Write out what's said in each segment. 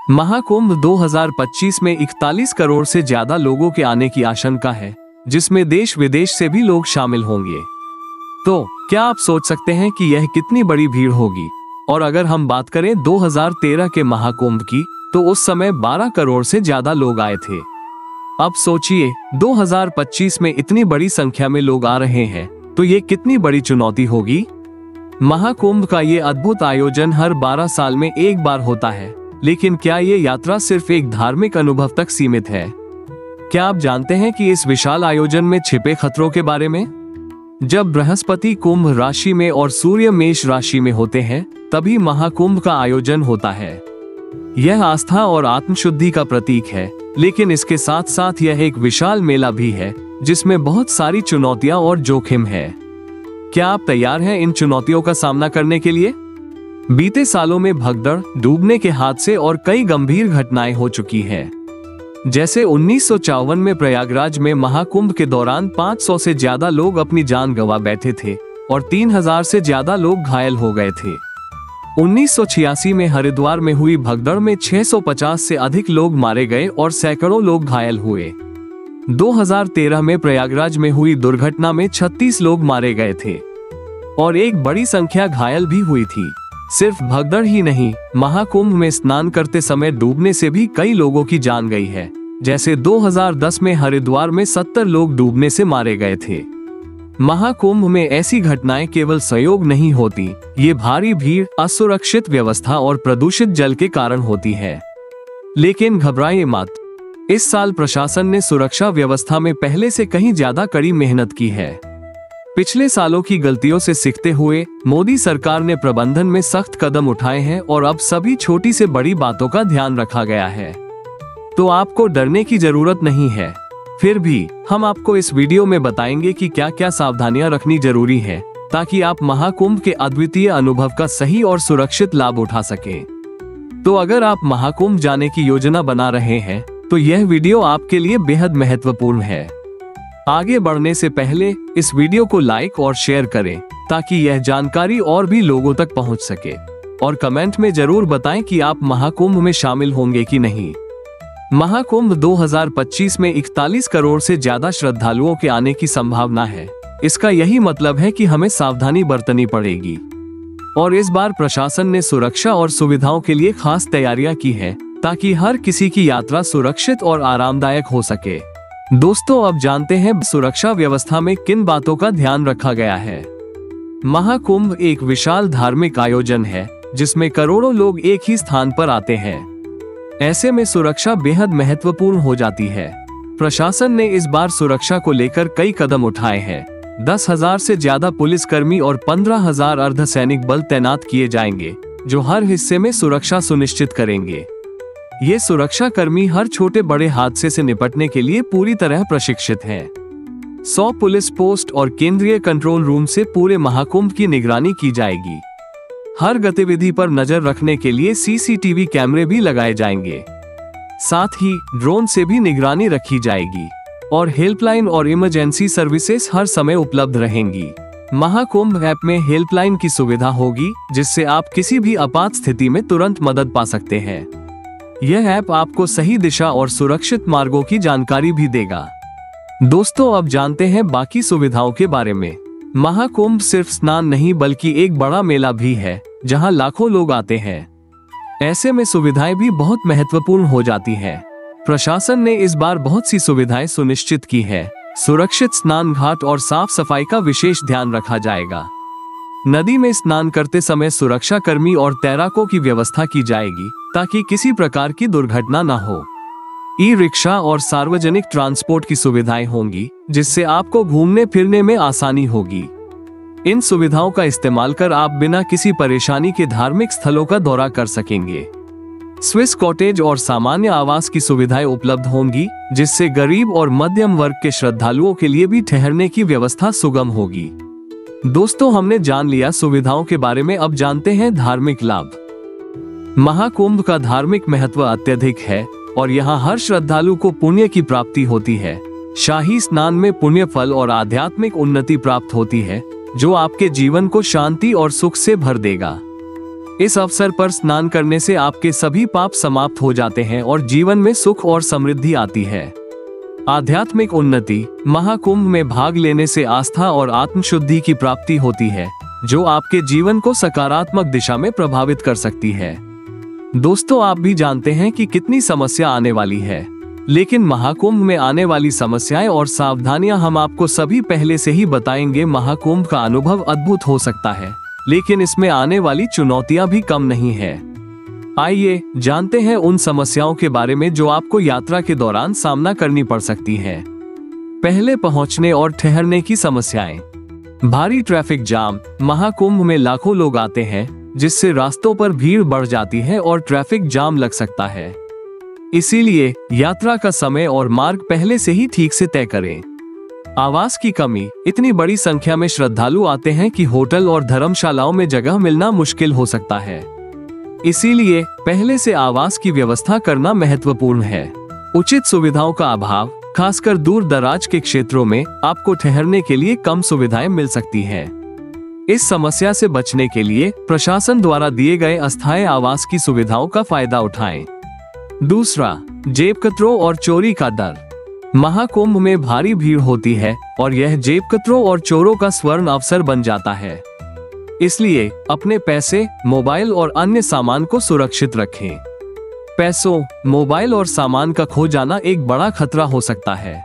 महाकुंभ 2025 में 41 करोड़ से ज्यादा लोगों के आने की आशंका है, जिसमें देश विदेश से भी लोग शामिल होंगे। तो क्या आप सोच सकते हैं कि यह कितनी बड़ी भीड़ होगी? और अगर हम बात करें 2013 के महाकुंभ की, तो उस समय 12 करोड़ से ज्यादा लोग आए थे। अब सोचिए 2025 में इतनी बड़ी संख्या में लोग आ रहे हैं, तो ये कितनी बड़ी चुनौती होगी। महाकुंभ का ये अद्भुत आयोजन हर 12 साल में एक बार होता है, लेकिन क्या ये यात्रा सिर्फ एक धार्मिक अनुभव तक सीमित है? क्या आप जानते हैं कि इस विशाल आयोजन में छिपे खतरों के बारे में? जब बृहस्पति कुंभ राशि में और सूर्य मेष राशि में होते हैं, तभी महाकुंभ का आयोजन होता है। यह आस्था और आत्मशुद्धि का प्रतीक है, लेकिन इसके साथ साथ यह एक विशाल मेला भी है, जिसमें बहुत सारी चुनौतियां और जोखिम है। क्या आप तैयार हैं इन चुनौतियों का सामना करने के लिए? बीते सालों में भगदड़, डूबने के हादसे और कई गंभीर घटनाएं हो चुकी हैं। जैसे 1954 में प्रयागराज में महाकुंभ के दौरान 500 से ज्यादा लोग अपनी जान गंवा बैठे थे और 3000 से ज्यादा लोग घायल हो गए थे। 1986 में हरिद्वार में हुई भगदड़ में 650 से अधिक लोग मारे गए और सैकड़ों लोग घायल हुए। 2013 में प्रयागराज में हुई दुर्घटना में 36 लोग मारे गए थे और एक बड़ी संख्या घायल भी हुई थी। सिर्फ भगदड़ ही नहीं, महाकुंभ में स्नान करते समय डूबने से भी कई लोगों की जान गई है। जैसे 2010 में हरिद्वार में 70 लोग डूबने से मारे गए थे। महाकुंभ में ऐसी घटनाएं केवल संयोग नहीं होती, ये भारी भीड़, असुरक्षित व्यवस्था और प्रदूषित जल के कारण होती है। लेकिन घबराइए मत, इस साल प्रशासन ने सुरक्षा व्यवस्था में पहले से कहीं ज्यादा कड़ी मेहनत की है। पिछले सालों की गलतियों से सीखते हुए मोदी सरकार ने प्रबंधन में सख्त कदम उठाए हैं और अब सभी छोटी से बड़ी बातों का ध्यान रखा गया है। तो आपको डरने की जरूरत नहीं है। फिर भी हम आपको इस वीडियो में बताएंगे कि क्या क्या सावधानियां रखनी जरूरी है, ताकि आप महाकुंभ के अद्वितीय अनुभव का सही और सुरक्षित लाभ उठा सकें। तो अगर आप महाकुंभ जाने की योजना बना रहे हैं, तो यह वीडियो आपके लिए बेहद महत्वपूर्ण है। आगे बढ़ने से पहले इस वीडियो को लाइक और शेयर करें, ताकि यह जानकारी और भी लोगों तक पहुंच सके। और कमेंट में जरूर बताएं कि आप महाकुंभ में शामिल होंगे कि नहीं। महाकुंभ 2025 में 41 करोड़ से ज्यादा श्रद्धालुओं के आने की संभावना है। इसका यही मतलब है कि हमें सावधानी बरतनी पड़ेगी। और इस बार प्रशासन ने सुरक्षा और सुविधाओं के लिए खास तैयारियां की है, ताकि हर किसी की यात्रा सुरक्षित और आरामदायक हो सके। दोस्तों, अब जानते हैं सुरक्षा व्यवस्था में किन बातों का ध्यान रखा गया है। महाकुंभ एक विशाल धार्मिक आयोजन है, जिसमें करोड़ों लोग एक ही स्थान पर आते हैं। ऐसे में सुरक्षा बेहद महत्वपूर्ण हो जाती है। प्रशासन ने इस बार सुरक्षा को लेकर कई कदम उठाए हैं। 10,000 से ज्यादा पुलिसकर्मी और 15,000 अर्धसैनिक बल तैनात किए जाएंगे, जो हर हिस्से में सुरक्षा सुनिश्चित करेंगे। ये सुरक्षा कर्मी हर छोटे बड़े हादसे से निपटने के लिए पूरी तरह प्रशिक्षित हैं। 100 पुलिस पोस्ट और केंद्रीय कंट्रोल रूम से पूरे महाकुंभ की निगरानी की जाएगी। हर गतिविधि पर नजर रखने के लिए सीसीटीवी कैमरे भी लगाए जाएंगे। साथ ही ड्रोन से भी निगरानी रखी जाएगी और हेल्पलाइन और इमरजेंसी सर्विसेज हर समय उपलब्ध रहेंगी। महाकुंभ ऐप में हेल्पलाइन की सुविधा होगी, जिससे आप किसी भी आपात स्थिति में तुरंत मदद पा सकते हैं। यह ऐप आपको सही दिशा और सुरक्षित मार्गों की जानकारी भी देगा। दोस्तों, अब जानते हैं बाकी सुविधाओं के बारे में। महाकुंभ सिर्फ स्नान नहीं, बल्कि एक बड़ा मेला भी है, जहां लाखों लोग आते हैं। ऐसे में सुविधाएं भी बहुत महत्वपूर्ण हो जाती हैं। प्रशासन ने इस बार बहुत सी सुविधाएं सुनिश्चित की है। सुरक्षित स्नान घाट और साफ सफाई का विशेष ध्यान रखा जाएगा। नदी में स्नान करते समय सुरक्षा कर्मी और तैराकों की व्यवस्था की जाएगी, ताकि किसी प्रकार की दुर्घटना न हो। ई रिक्शा और सार्वजनिक ट्रांसपोर्ट की सुविधाएं होंगी, जिससे आपको घूमने फिरने में आसानी होगी। इन सुविधाओं का इस्तेमाल कर आप बिना किसी परेशानी के धार्मिक स्थलों का दौरा कर सकेंगे। स्विस कॉटेज और सामान्य आवास की सुविधाएं उपलब्ध होंगी, जिससे गरीब और मध्यम वर्ग के श्रद्धालुओं के लिए भी ठहरने की व्यवस्था सुगम होगी। दोस्तों, हमने जान लिया सुविधाओं के बारे में। अब जानते हैं धार्मिक लाभ। महाकुंभ का धार्मिक महत्व अत्यधिक है और यहाँ हर श्रद्धालु को पुण्य की प्राप्ति होती है। शाही स्नान में पुण्य फल और आध्यात्मिक उन्नति प्राप्त होती है, जो आपके जीवन को शांति और सुख से भर देगा। इस अवसर पर स्नान करने से आपके सभी पाप समाप्त हो जाते हैं और जीवन में सुख और समृद्धि आती है। आध्यात्मिक उन्नति। महाकुंभ में भाग लेने से आस्था और आत्मशुद्धि की प्राप्ति होती है, जो आपके जीवन को सकारात्मक दिशा में प्रभावित कर सकती है। दोस्तों, आप भी जानते हैं कि कितनी समस्या आने वाली है, लेकिन महाकुंभ में आने वाली समस्याएं और सावधानियां हम आपको सभी पहले से ही बताएंगे। महाकुंभ का अनुभव अद्भुत हो सकता है, लेकिन इसमें आने वाली चुनौतियां भी कम नहीं है। आइए जानते हैं उन समस्याओं के बारे में जो आपको यात्रा के दौरान सामना करनी पड़ सकती है। पहले, पहुंचने और ठहरने की समस्याएं। भारी ट्रैफिक जाम। महाकुंभ में लाखों लोग आते हैं, जिससे रास्तों पर भीड़ बढ़ जाती है और ट्रैफिक जाम लग सकता है। इसीलिए यात्रा का समय और मार्ग पहले से ही ठीक से तय करें। आवास की कमी। इतनी बड़ी संख्या में श्रद्धालु आते हैं कि होटल और धर्मशालाओं में जगह मिलना मुश्किल हो सकता है। इसीलिए पहले से आवास की व्यवस्था करना महत्वपूर्ण है। उचित सुविधाओं का अभाव। खासकर दूर दराज के क्षेत्रों में आपको ठहरने के लिए कम सुविधाएं मिल सकती हैं। इस समस्या से बचने के लिए प्रशासन द्वारा दिए गए अस्थायी आवास की सुविधाओं का फायदा उठाएं। दूसरा, जेबकतरों और चोरी का डर। महाकुंभ में भारी भीड़ होती है और यह जेबकतरों और चोरों का स्वर्ण अवसर बन जाता है। इसलिए अपने पैसे, मोबाइल और अन्य सामान को सुरक्षित रखें। पैसों, मोबाइल और सामान का खो जाना एक बड़ा खतरा हो सकता है।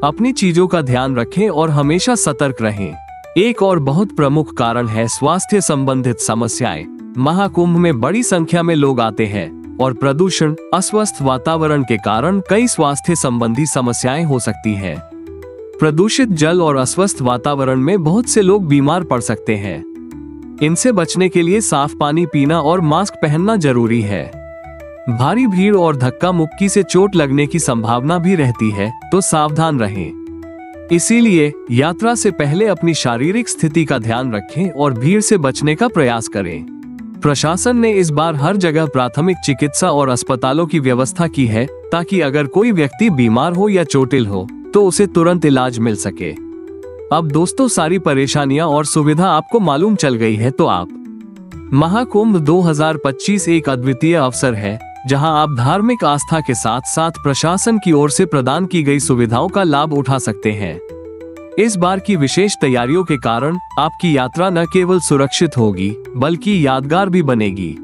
अपनी चीजों का ध्यान रखें और हमेशा सतर्क रहें। एक और बहुत प्रमुख कारण है स्वास्थ्य संबंधित समस्याएं। महाकुंभ में बड़ी संख्या में लोग आते हैं और प्रदूषण, अस्वस्थ वातावरण के कारण कई स्वास्थ्य संबंधी समस्याएं हो सकती हैं। प्रदूषित जल और अस्वस्थ वातावरण में बहुत से लोग बीमार पड़ सकते हैं। इनसे बचने के लिए साफ पानी पीना और मास्क पहनना जरूरी है। भारी भीड़ और धक्का मुक्की से चोट लगने की संभावना भी रहती है, तो सावधान रहें। इसीलिए यात्रा से पहले अपनी शारीरिक स्थिति का ध्यान रखें और भीड़ से बचने का प्रयास करें। प्रशासन ने इस बार हर जगह प्राथमिक चिकित्सा और अस्पतालों की व्यवस्था की है, ताकि अगर कोई व्यक्ति बीमार हो या चोटिल हो तो उसे तुरंत इलाज मिल सके। अब दोस्तों, सारी परेशानियां और सुविधा आपको मालूम चल गई है, तो आप महाकुंभ 2025 एक अद्वितीय अवसर है, जहां आप धार्मिक आस्था के साथ साथ प्रशासन की ओर से प्रदान की गई सुविधाओं का लाभ उठा सकते हैं। इस बार की विशेष तैयारियों के कारण आपकी यात्रा न केवल सुरक्षित होगी, बल्कि यादगार भी बनेगी।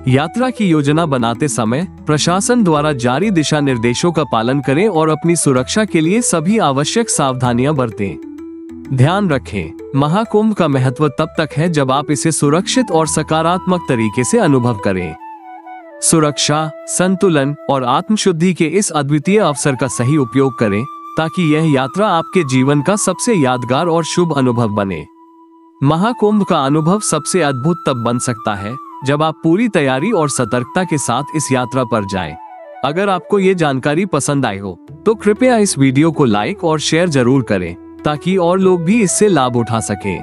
यात्रा की योजना बनाते समय प्रशासन द्वारा जारी दिशा निर्देशों का पालन करें और अपनी सुरक्षा के लिए सभी आवश्यक सावधानियां बरतें। ध्यान रखें, महाकुंभ का महत्व तब तक है जब आप इसे सुरक्षित और सकारात्मक तरीके से अनुभव करें। सुरक्षा, संतुलन और आत्मशुद्धि के इस अद्वितीय अवसर का सही उपयोग करें, ताकि यह यात्रा आपके जीवन का सबसे यादगार और शुभ अनुभव बने। महाकुंभ का अनुभव सबसे अद्भुत तब बन सकता है जब आप पूरी तैयारी और सतर्कता के साथ इस यात्रा पर जाएं। अगर आपको ये जानकारी पसंद आई हो तो कृपया इस वीडियो को लाइक और शेयर जरूर करें, ताकि और लोग भी इससे लाभ उठा सकें।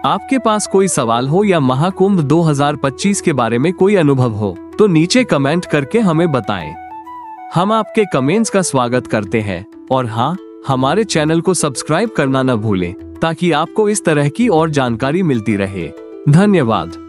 आपके पास कोई सवाल हो या महाकुंभ 2025 के बारे में कोई अनुभव हो तो नीचे कमेंट करके हमें बताएं। हम आपके कमेंट्स का स्वागत करते हैं और हाँ, हमारे चैनल को सब्सक्राइब करना न भूलें, ताकि आपको इस तरह की और जानकारी मिलती रहे। धन्यवाद।